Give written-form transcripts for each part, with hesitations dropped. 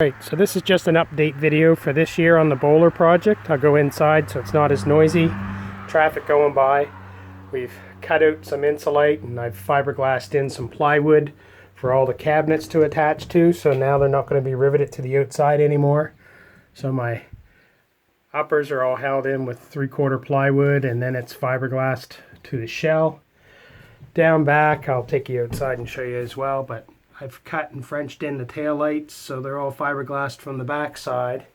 Right, so this is just an update video for this year on the boler project. I'll go inside so it's not as noisy. Traffic going by. We've cut out some insulate and I've fiberglassed in some plywood for all the cabinets to attach to, so now they're not going to be riveted to the outside anymore. So my uppers are all held in with 3/4 plywood, and then it's fiberglassed to the shell. Down back, I'll take you outside and show you as well, but I've cut and Frenched in the tail lights, so they're all fiberglassed from the back side.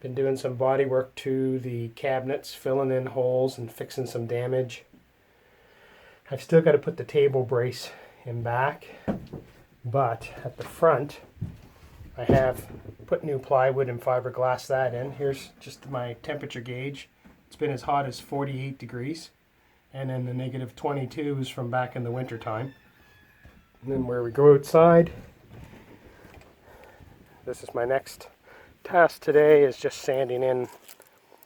Been doing some body work to the cabinets, filling in holes and fixing some damage. I've still got to put the table brace in back, but at the front I have put new plywood and fiberglass that in. Here's just my temperature gauge. It's been as hot as 48 degrees, and then the negative 22 is from back in the winter time. And then where we go outside, this is my next task today, is just sanding in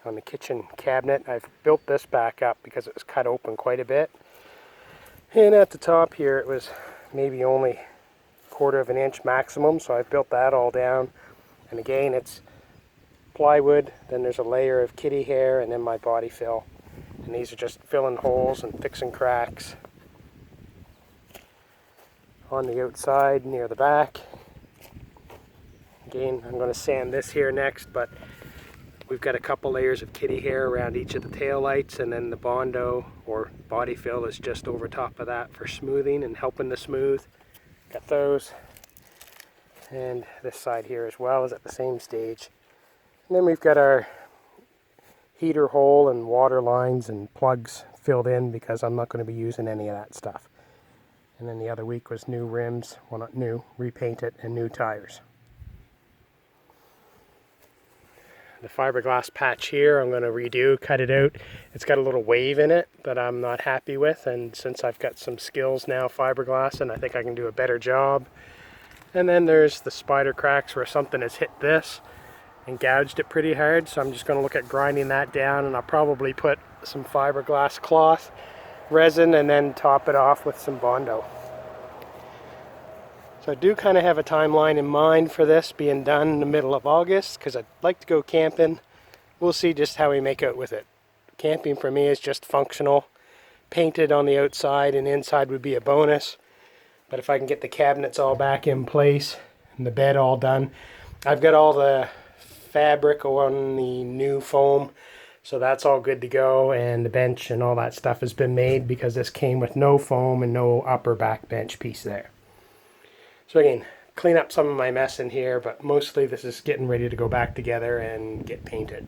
on the kitchen cabinet. I've built this back up because it was cut open quite a bit. And at the top here it was maybe only 1/4 of an inch maximum, so I've built that all down. And again, it's plywood, then there's a layer of kitty hair, and then my body fill. And these are just filling holes and fixing cracks on the outside near the back. Again, I'm going to sand this here next, but we've got a couple layers of kitty hair around each of the tail lights, and then the Bondo or body fill is just over top of that for smoothing and helping to smooth. Got those, and this side here as well is at the same stage. And then we've got our heater hole and water lines and plugs filled in because I'm not going to be using any of that stuff. And then the other week was new rims, well not new, repainted, and new tires. The fiberglass patch here I'm going to redo, cut it out. It's got a little wave in it that I'm not happy with, and since I've got some skills now fiberglass, and I think I can do a better job. And then there's the spider cracks where something has hit this and gouged it pretty hard, so I'm just going to look at grinding that down, and I'll probably put some fiberglass cloth resin and then top it off with some Bondo. So I do kind of have a timeline in mind for this being done in the middle of August because I'd like to go camping. We'll see just how we make out with it. Camping for me is just functional. Painted on the outside and inside would be a bonus. But if I can get the cabinets all back in place and the bed all done, I've got all the fabric on the new foam, so that's all good to go, and the bench and all that stuff has been made because this came with no foam and no upper back bench piece there. So again, clean up some of my mess in here, but mostly this is getting ready to go back together and get painted.